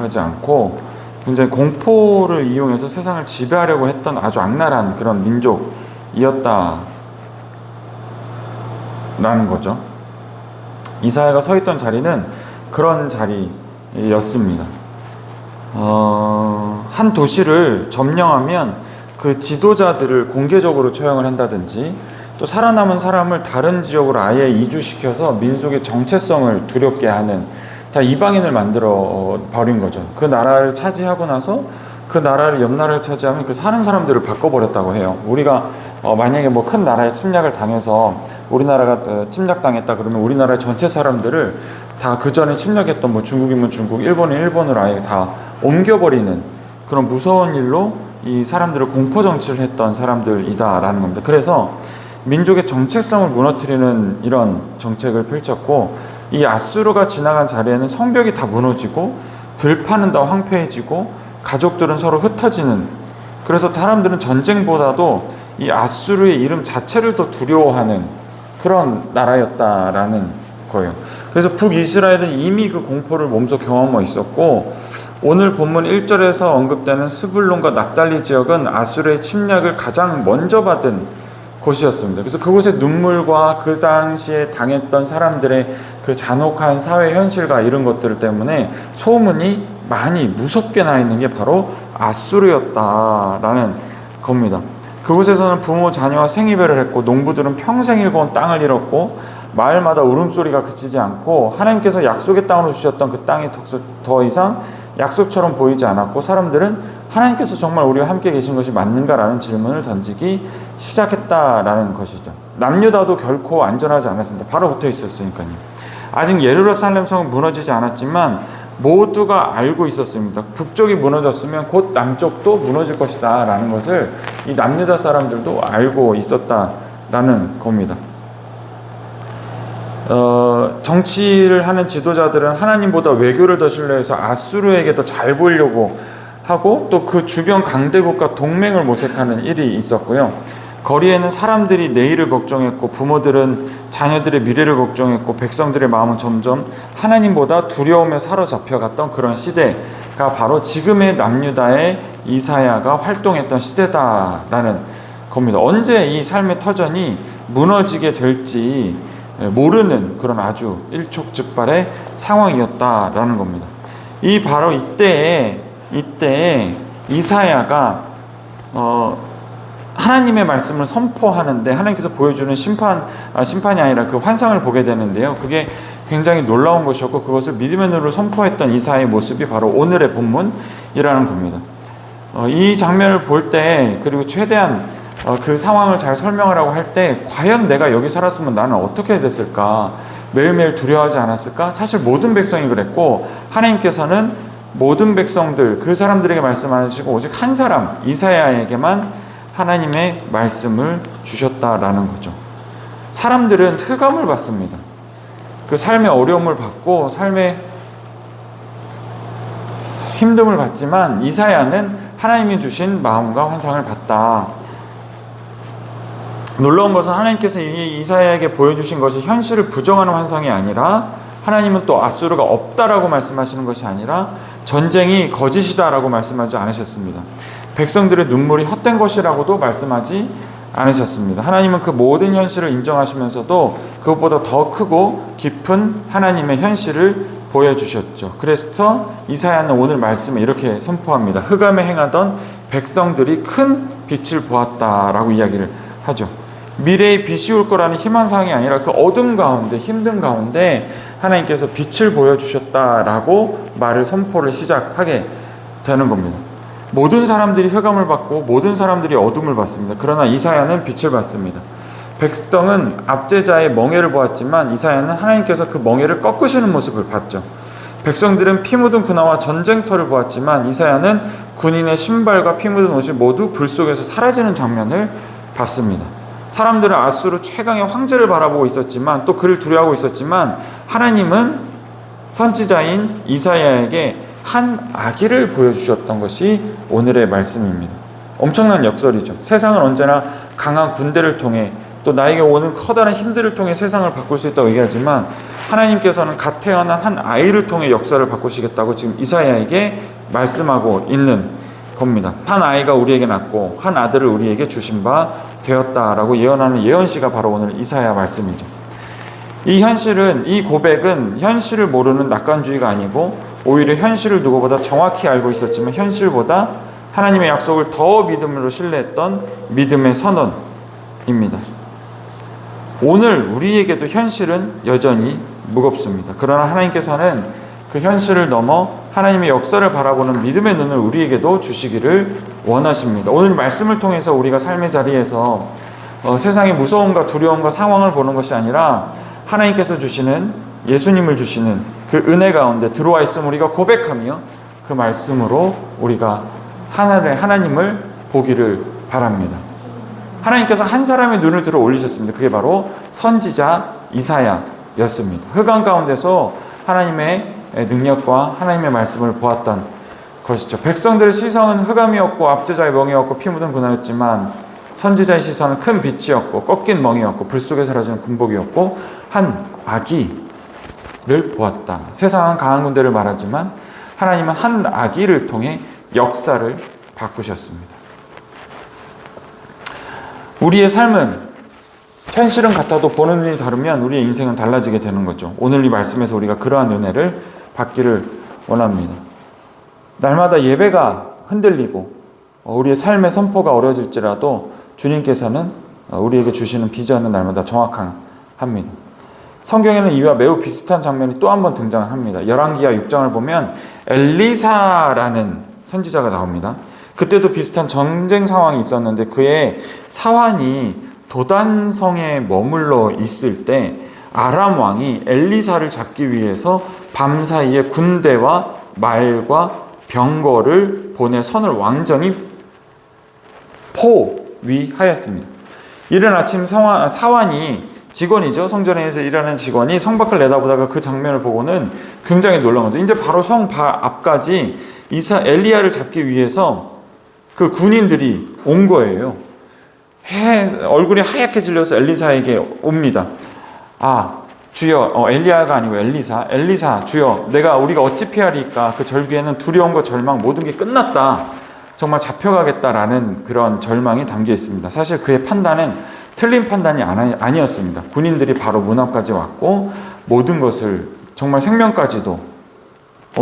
생각하지 않고 굉장히 공포를 이용해서 세상을 지배하려고 했던 아주 악랄한 그런 민족이었다라는 거죠. 이사야가 서 있던 자리는 그런 자리였습니다. 한 도시를 점령하면 그 지도자들을 공개적으로 처형을 한다든지, 또 살아남은 사람을 다른 지역으로 아예 이주시켜서 민족의 정체성을 두렵게 하는, 다 이방인을 만들어 버린 거죠. 그 나라를 차지하고 나서 그 나라를 옆 나라를 차지하면 그 사는 사람들을 바꿔버렸다고 해요. 우리가 만약에 뭐 큰 나라에 침략을 당해서 우리나라가 침략당했다 그러면 우리나라의 전체 사람들을 다 그 전에 침략했던 뭐 중국이면 중국, 일본이면 일본으로 아예 다 옮겨버리는 그런 무서운 일로 이 사람들을 공포 정치를 했던 사람들이다라는 겁니다. 그래서 민족의 정체성을 무너뜨리는 이런 정책을 펼쳤고, 이 아수르가 지나간 자리에는 성벽이 다 무너지고 들판은 다 황폐해지고 가족들은 서로 흩어지는, 그래서 사람들은 전쟁보다도 이 아수르의 이름 자체를 더 두려워하는 그런 나라였다라는 거예요. 그래서 북이스라엘은 이미 그 공포를 몸소 경험하고 있었고, 오늘 본문 1절에서 언급되는 스불론과 납달리 지역은 아수르의 침략을 가장 먼저 받은 곳이었습니다. 그래서 그곳의 눈물과 그 당시에 당했던 사람들의 그 잔혹한 사회 현실과 이런 것들 때문에 소문이 많이 무섭게 나 있는 게 바로 아수르였다라는 겁니다. 그곳에서는 부모 자녀와 생이별을 했고, 농부들은 평생 일궈온 땅을 잃었고, 마을마다 울음소리가 그치지 않고, 하나님께서 약속의 땅으로 주셨던 그 땅이 더 이상 약속처럼 보이지 않았고, 사람들은 하나님께서 정말 우리와 함께 계신 것이 맞는가라는 질문을 던지기 시작했다라는 것이죠. 남유다도 결코 안전하지 않았습니다. 바로 붙어 있었으니까요. 아직 예루살렘 성은 무너지지 않았지만 모두가 알고 있었습니다. 북쪽이 무너졌으면 곧 남쪽도 무너질 것이다 라는 것을 이 남유다 사람들도 알고 있었다라는 겁니다. 정치를 하는 지도자들은 하나님보다 외교를 더 신뢰해서 아수르에게 더 잘 보이려고 하고, 또 그 주변 강대국과 동맹을 모색하는 일이 있었고요. 거리에는 사람들이 내일을 걱정했고, 부모들은 자녀들의 미래를 걱정했고, 백성들의 마음은 점점 하나님보다 두려움에 사로잡혀갔던 그런 시대가 바로 지금의 남유다의 이사야가 활동했던 시대다라는 겁니다. 언제 이 삶의 터전이 무너지게 될지 모르는 그런 아주 일촉즉발의 상황이었다라는 겁니다. 바로 이때에 이사야가 하나님의 말씀을 선포하는데, 하나님께서 보여주는 심판이 아니라 그 환상을 보게 되는데요. 그게 굉장히 놀라운 것이었고, 그것을 믿음의 눈으로 선포했던 이사야의 모습이 바로 오늘의 본문이라는 겁니다. 이 장면을 볼 때, 그리고 최대한 그 상황을 잘 설명하라고 할 때, 과연 내가 여기 살았으면 나는 어떻게 됐을까? 매일매일 두려워하지 않았을까? 사실 모든 백성이 그랬고, 하나님께서는 모든 백성들, 그 사람들에게 말씀 안 하시고 오직 한 사람, 이사야에게만 하나님의 말씀을 주셨다라는 거죠. 사람들은 흑암을 받습니다. 그 삶의 어려움을 받고 삶의 힘듦을 받지만, 이사야는 하나님이 주신 마음과 환상을 받다. 놀라운 것은 하나님께서 이 이사야에게 보여주신 것이 현실을 부정하는 환상이 아니라, 하나님은 또 아수르가 없다라고 말씀하시는 것이 아니라 전쟁이 거짓이다라고 말씀하지 않으셨습니다. 백성들의 눈물이 헛된 것이라고도 말씀하지 않으셨습니다. 하나님은 그 모든 현실을 인정하시면서도 그것보다 더 크고 깊은 하나님의 현실을 보여주셨죠. 그래서 이사야는 오늘 말씀에 이렇게 선포합니다. 흑암에 행하던 백성들이 큰 빛을 보았다라고 이야기를 하죠. 미래에 빛이 올 거라는 희망사항이 아니라 그 어둠 가운데, 힘든 가운데 하나님께서 빛을 보여주셨다라고 말을 선포를 시작하게 되는 겁니다. 모든 사람들이 흑암을 받고 모든 사람들이 어둠을 받습니다. 그러나 이사야는 빛을 받습니다. 백성은 압제자의 멍에를 보았지만 이사야는 하나님께서 그 멍에를 꺾으시는 모습을 봤죠. 백성들은 피 묻은 군화와 전쟁터를 보았지만 이사야는 군인의 신발과 피 묻은 옷이 모두 불 속에서 사라지는 장면을 봤습니다. 사람들은 아수르 최강의 황제를 바라보고 있었지만, 또 그를 두려워하고 있었지만, 하나님은 선지자인 이사야에게 한 아기를 보여주셨던 것이 오늘의 말씀입니다. 엄청난 역설이죠. 세상은 언제나 강한 군대를 통해, 또 나에게 오는 커다란 힘들을 통해 세상을 바꿀 수 있다고 얘기하지만, 하나님께서는 갓 태어난 한 아이를 통해 역사를 바꾸시겠다고 지금 이사야에게 말씀하고 있는 겁니다. 한 아이가 우리에게 낳고 한 아들을 우리에게 주신 바 되었다라고 예언하는 예언시가 바로 오늘 이사야 말씀이죠. 이 현실은, 이 고백은 현실을 모르는 낙관주의가 아니고 오히려 현실을 누구보다 정확히 알고 있었지만 현실보다 하나님의 약속을 더 믿음으로 신뢰했던 믿음의 선언입니다. 오늘 우리에게도 현실은 여전히 무겁습니다. 그러나 하나님께서는 그 현실을 넘어 하나님의 역사를 바라보는 믿음의 눈을 우리에게도 주시기를 원하십니다. 오늘 말씀을 통해서 우리가 삶의 자리에서 세상의 무서움과 두려움과 상황을 보는 것이 아니라 하나님께서 주시는, 예수님을 주시는 그 은혜 가운데 들어와 있음 우리가 고백하며 그 말씀으로 우리가 하나님을 보기를 바랍니다. 하나님께서 한 사람의 눈을 들어 올리셨습니다. 그게 바로 선지자 이사야였습니다. 흑암 가운데서 하나님의 능력과 하나님의 말씀을 보았던 것이죠. 백성들의 시선은 흑암이었고 압제자의 멍이었고 피 묻은 군화였지만 선지자의 시선은 큰 빛이었고 꺾인 멍이었고 불 속에 사라지는 군복이었고 한 아기를 보았다. 세상은 강한 군대를 말하지만 하나님은 한 아기를 통해 역사를 바꾸셨습니다. 우리의 삶은 현실은 같아도 보는 눈이 다르면 우리의 인생은 달라지게 되는 거죠. 오늘 이 말씀에서 우리가 그러한 은혜를 받기를 원합니다. 날마다 예배가 흔들리고 우리의 삶의 선포가 어려질지라도 주님께서는 우리에게 주시는 비전은 날마다 정확합니다. 성경에는 이와 매우 비슷한 장면이 또 한 번 등장합니다. 열왕기하 6장을 보면 엘리사라는 선지자가 나옵니다. 그때도 비슷한 전쟁 상황이 있었는데 그의 사환이 도단성에 머물러 있을 때 아람 왕이 엘리사를 잡기 위해서 밤사이에 군대와 말과 병거를 보내 선을 완전히 포위하였습니다. 이른 아침 사환이 직원이죠. 성전에서 일하는 직원이 성 밖을 내다보다가 그 장면을 보고는 굉장히 놀란 거죠. 이제 바로 성 앞까지 엘리야를 잡기 위해서 그 군인들이 온 거예요. 얼굴이 하얗게 질려서 엘리사에게 옵니다. 주여, 엘리야가 아니고 엘리사 주여, 우리가 어찌 피하리까? 그 절규에는 두려움과 절망 모든 게 끝났다. 정말 잡혀가겠다라는 그런 절망이 담겨 있습니다. 사실 그의 판단은 틀린 판단이 아니었습니다. 군인들이 바로 문 앞까지 왔고 모든 것을 정말 생명까지도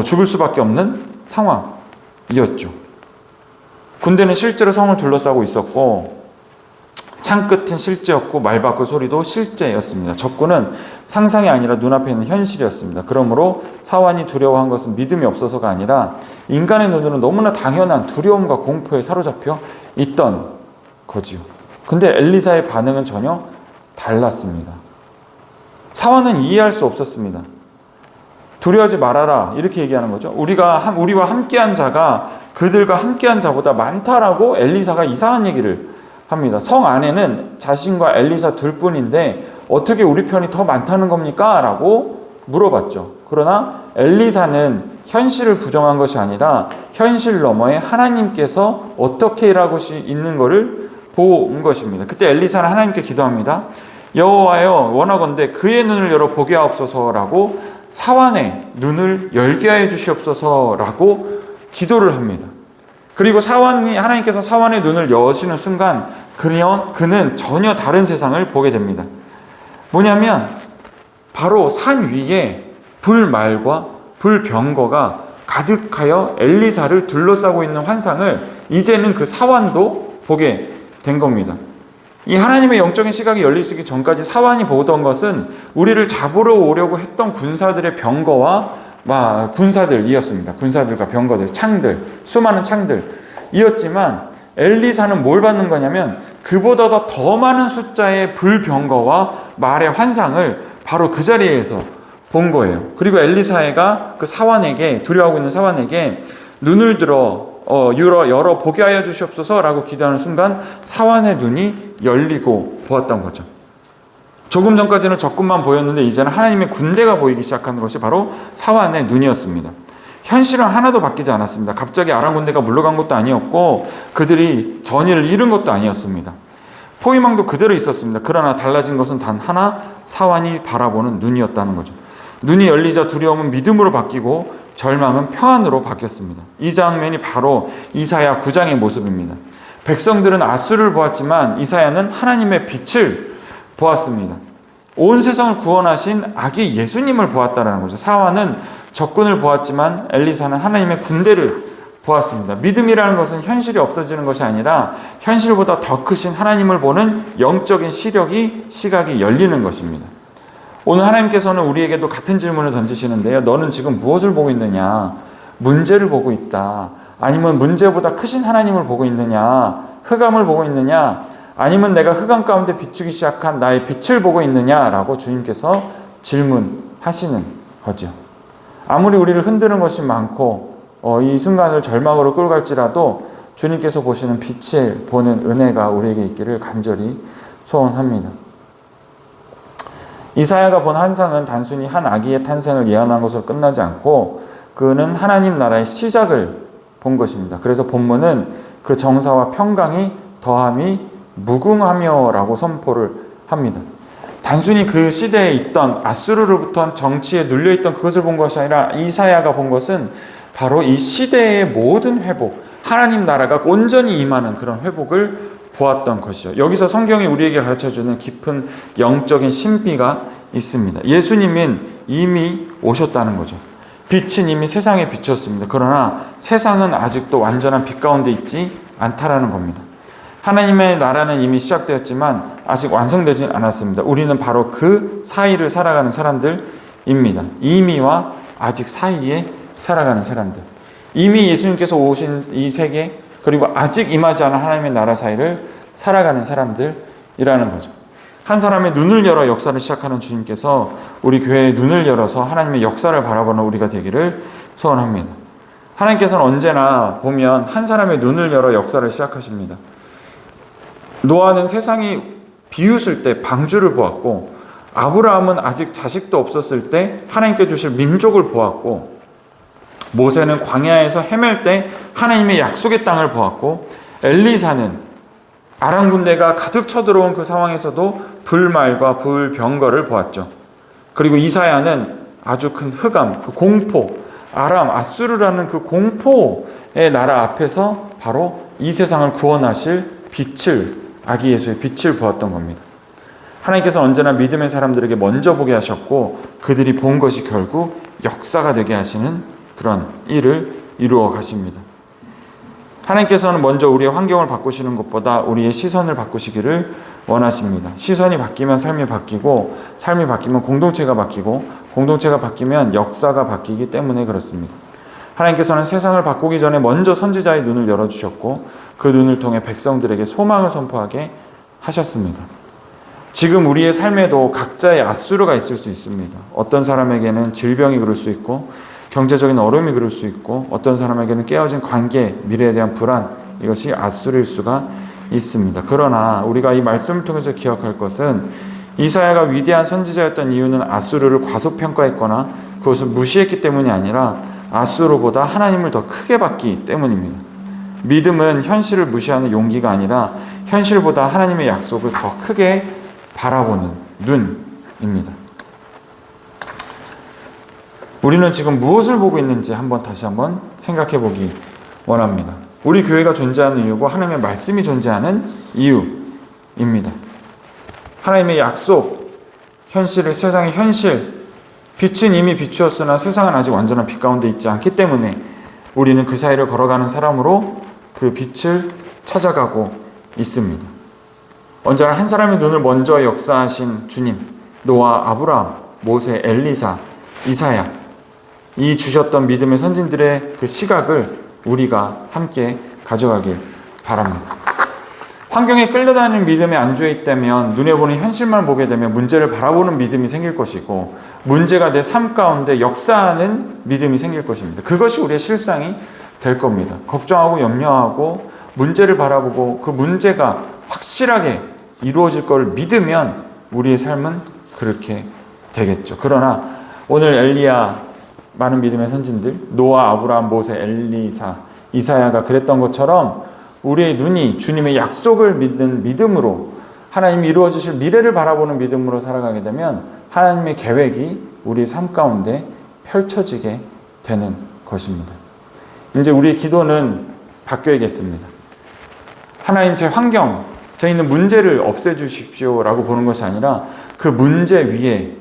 죽을 수밖에 없는 상황이었죠. 군대는 실제로 성을 둘러싸고 있었고 창끝은 실제였고 말 바꿀 소리도 실제였습니다. 적군은 상상이 아니라 눈앞에 있는 현실이었습니다. 그러므로 사환이 두려워한 것은 믿음이 없어서가 아니라 인간의 눈으로는 너무나 당연한 두려움과 공포에 사로잡혀 있던 거지요. 근데 엘리사의 반응은 전혀 달랐습니다. 사환은 이해할 수 없었습니다. 두려워하지 말아라 이렇게 얘기하는 거죠. 우리와 함께한 자가 그들과 함께한 자보다 많다라고 엘리사가 이상한 얘기를 합니다. 성 안에는 자신과 엘리사 둘뿐인데 어떻게 우리 편이 더 많다는 겁니까? 라고 물어봤죠. 그러나 엘리사는 현실을 부정한 것이 아니라 현실 너머에 하나님께서 어떻게 일하고 있는 것을 본 것입니다. 그때 엘리사는 하나님께 기도합니다. 여호와여 원하건대 그의 눈을 열어 보게 하옵소서라고 사환의 눈을 열게 하여 주시옵소서라고 기도를 합니다. 그리고 하나님께서 사환의 눈을 여시는 순간 그는 전혀 다른 세상을 보게 됩니다. 뭐냐면 바로 산 위에 불말과 불병거가 가득하여 엘리사를 둘러싸고 있는 환상을 이제는 그 사환도 보게 된 겁니다. 이 하나님의 영적인 시각이 열리기 전까지 사환이 보던 것은 우리를 잡으러 오려고 했던 군사들의 병거와 군사들이었습니다. 군사들과 병거들, 창들, 수많은 창들이었지만 엘리사는 뭘 받는 거냐면 그보다 더 많은 숫자의 불병거와 말의 환상을 바로 그 자리에서 본 거예요. 그리고 엘리사가 그 사환에게, 두려워하고 있는 사환에게 눈을 들어 열어 보게 하여 주시옵소서라고 기도하는 순간 사환의 눈이 열리고 보았던 거죠. 조금 전까지는 적군만 보였는데 이제는 하나님의 군대가 보이기 시작하는 것이 바로 사환의 눈이었습니다. 현실은 하나도 바뀌지 않았습니다. 갑자기 아람 군대가 물러간 것도 아니었고 그들이 전의를 잃은 것도 아니었습니다. 포위망도 그대로 있었습니다. 그러나 달라진 것은 단 하나, 사환이 바라보는 눈이었다는 거죠. 눈이 열리자 두려움은 믿음으로 바뀌고 절망은 평안으로 바뀌었습니다. 이 장면이 바로 이사야 9장의 모습입니다. 백성들은 앗수를 보았지만 이사야는 하나님의 빛을 보았습니다. 온 세상을 구원하신 아기 예수님을 보았다는 거죠. 사화는 적군을 보았지만 엘리사는 하나님의 군대를 보았습니다. 믿음이라는 것은 현실이 없어지는 것이 아니라 현실보다 더 크신 하나님을 보는 영적인 시각이 열리는 것입니다. 오늘 하나님께서는 우리에게도 같은 질문을 던지시는데요. 너는 지금 무엇을 보고 있느냐? 문제를 보고 있다. 아니면 문제보다 크신 하나님을 보고 있느냐? 흑암을 보고 있느냐? 아니면 내가 흑암 가운데 비추기 시작한 나의 빛을 보고 있느냐라고 주님께서 질문하시는 거죠. 아무리 우리를 흔드는 것이 많고 이 순간을 절망으로 끌고 갈지라도 주님께서 보시는 빛을 보는 은혜가 우리에게 있기를 간절히 소원합니다. 이사야가 본 환상은 단순히 한 아기의 탄생을 예언한 것으로 끝나지 않고 그는 하나님 나라의 시작을 본 것입니다. 그래서 본문은 그 정사와 평강이 더함이 무궁하며라고 선포를 합니다. 단순히 그 시대에 있던 아수르로부터 정치에 눌려있던 그것을 본 것이 아니라 이사야가 본 것은 바로 이 시대의 모든 회복, 하나님 나라가 온전히 임하는 그런 회복을 보았던 것이죠. 여기서 성경이 우리에게 가르쳐주는 깊은 영적인 신비가 있습니다. 예수님은 이미 오셨다는 거죠. 빛은 이미 세상에 비쳤습니다. 그러나 세상은 아직도 완전한 빛 가운데 있지 않다라는 겁니다. 하나님의 나라는 이미 시작되었지만 아직 완성되진 않았습니다. 우리는 바로 그 사이를 살아가는 사람들입니다. 이미와 아직 사이에 살아가는 사람들. 이미 예수님께서 오신 이 세계 그리고 아직 임하지 않은 하나님의 나라 사이를 살아가는 사람들이라는 거죠. 한 사람의 눈을 열어 역사를 시작하는 주님께서 우리 교회의 눈을 열어서 하나님의 역사를 바라보는 우리가 되기를 소원합니다. 하나님께서는 언제나 보면 한 사람의 눈을 열어 역사를 시작하십니다. 노아는 세상이 비웃을 때 방주를 보았고 아브라함은 아직 자식도 없었을 때 하나님께 주실 민족을 보았고 모세는 광야에서 헤맬 때 하나님의 약속의 땅을 보았고 엘리사는 아람 군대가 가득 쳐들어온 그 상황에서도 불말과 불병거를 보았죠. 그리고 이사야는 아주 큰 흑암, 그 공포, 아람, 아수르라는 그 공포의 나라 앞에서 바로 이 세상을 구원하실 빛을, 아기 예수의 빛을 보았던 겁니다. 하나님께서 언제나 믿음의 사람들에게 먼저 보게 하셨고 그들이 본 것이 결국 역사가 되게 하시는 그런 일을 이루어 가십니다. 하나님께서는 먼저 우리의 환경을 바꾸시는 것보다 우리의 시선을 바꾸시기를 원하십니다. 시선이 바뀌면 삶이 바뀌고 삶이 바뀌면 공동체가 바뀌고 공동체가 바뀌면 역사가 바뀌기 때문에 그렇습니다. 하나님께서는 세상을 바꾸기 전에 먼저 선지자의 눈을 열어주셨고 그 눈을 통해 백성들에게 소망을 선포하게 하셨습니다. 지금 우리의 삶에도 각자의 앗수르가 있을 수 있습니다. 어떤 사람에게는 질병이 그럴 수 있고 경제적인 어려움이 그럴 수 있고 어떤 사람에게는 깨어진 관계, 미래에 대한 불안, 이것이 앗수르일 수가 있습니다. 그러나 우리가 이 말씀을 통해서 기억할 것은 이사야가 위대한 선지자였던 이유는 앗수르를 과소평가했거나 그것을 무시했기 때문이 아니라 앗수르보다 하나님을 더 크게 봤기 때문입니다. 믿음은 현실을 무시하는 용기가 아니라 현실보다 하나님의 약속을 더 크게 바라보는 눈입니다. 우리는 지금 무엇을 보고 있는지 다시 한번 생각해 보기 원합니다. 우리 교회가 존재하는 이유고 하나님의 말씀이 존재하는 이유입니다. 하나님의 약속, 현실을, 세상의 현실, 빛은 이미 비추었으나 세상은 아직 완전한 빛 가운데 있지 않기 때문에 우리는 그 사이를 걸어가는 사람으로 그 빛을 찾아가고 있습니다. 언제나 한 사람의 눈을 먼저 역사하신 주님, 노아, 아브라함, 모세, 엘리사, 이사야, 이 주셨던 믿음의 선진들의 그 시각을 우리가 함께 가져가길 바랍니다. 환경에 끌려다니는 믿음에 안주해 있다면 눈에 보는 현실만 보게 되면 문제를 바라보는 믿음이 생길 것이고 문제가 내 삶 가운데 역사하는 믿음이 생길 것입니다. 그것이 우리의 실상이 될 겁니다. 걱정하고 염려하고 문제를 바라보고 그 문제가 확실하게 이루어질 걸 믿으면 우리의 삶은 그렇게 되겠죠. 그러나 오늘 엘리야, 많은 믿음의 선진들, 노아, 아브라함, 모세, 엘리사, 이사야가 그랬던 것처럼 우리의 눈이 주님의 약속을 믿는 믿음으로 하나님이 이루어 주실 미래를 바라보는 믿음으로 살아가게 되면 하나님의 계획이 우리 삶 가운데 펼쳐지게 되는 것입니다. 이제 우리의 기도는 바뀌어야겠습니다. 하나님, 제 환경, 제 있는 문제를 없애주십시오 라고 보는 것이 아니라 그 문제 위에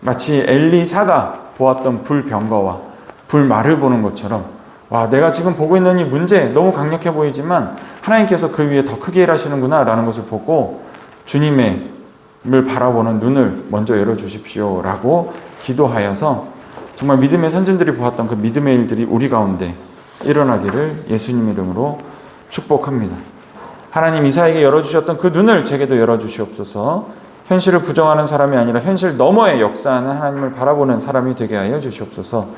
마치 엘리사가 보았던 불병거와 불말을 보는 것처럼, 와, 내가 지금 보고 있는 이 문제 너무 강력해 보이지만 하나님께서 그 위에 더 크게 일하시는구나 라는 것을 보고 주님을 바라보는 눈을 먼저 열어주십시오 라고 기도하여서 정말 믿음의 선진들이 보았던 그 믿음의 일들이 우리 가운데 일어나기를 예수님 이름으로 축복합니다. 하나님, 이사에게 열어주셨던 그 눈을 제게도 열어주시옵소서. 현실을 부정하는 사람이 아니라 현실 너머에 역사하는 하나님을 바라보는 사람이 되게 하여 주시옵소서.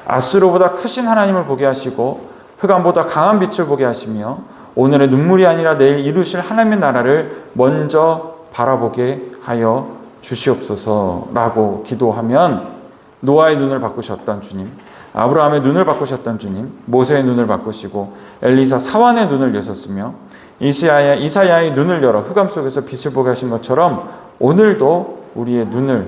아수르보다 크신 하나님을 보게 하시고 흑암보다 강한 빛을 보게 하시며 오늘의 눈물이 아니라 내일 이루실 하나님의 나라를 먼저 바라보게 하여 주시옵소서라고 기도하면 노아의 눈을 바꾸셨던 주님, 아브라함의 눈을 바꾸셨던 주님, 모세의 눈을 바꾸시고 엘리사 사환의 눈을 여셨으며 이사야의 눈을 열어 흑암 속에서 빛을 보게 하신 것처럼 오늘도 우리의 눈을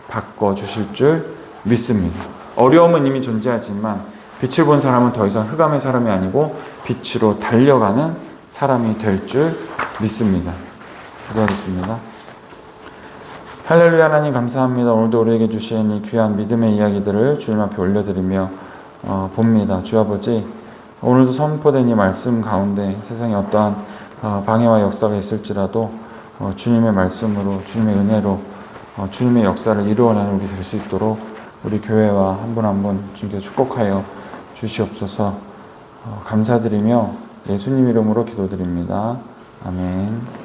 바꿔주실 줄 믿습니다. 어려움은 이미 존재하지만 빛을 본 사람은 더 이상 흑암의 사람이 아니고 빛으로 달려가는 사람이 될 줄 믿습니다. 기도하겠습니다. 할렐루야. 하나님 감사합니다. 오늘도 우리에게 주신 이 귀한 믿음의 이야기들을 주님 앞에 올려드리며 봅니다. 주 아버지, 오늘도 선포된 이 말씀 가운데 세상에 어떠한 방해와 역사가 있을지라도 주님의 말씀으로, 주님의 은혜로 주님의 역사를 이루어내는 우리 될 수 있도록 우리 교회와 한 분 한 분 주님께서 축복하여 주시옵소서. 감사드리며 예수님 이름으로 기도드립니다. 아멘.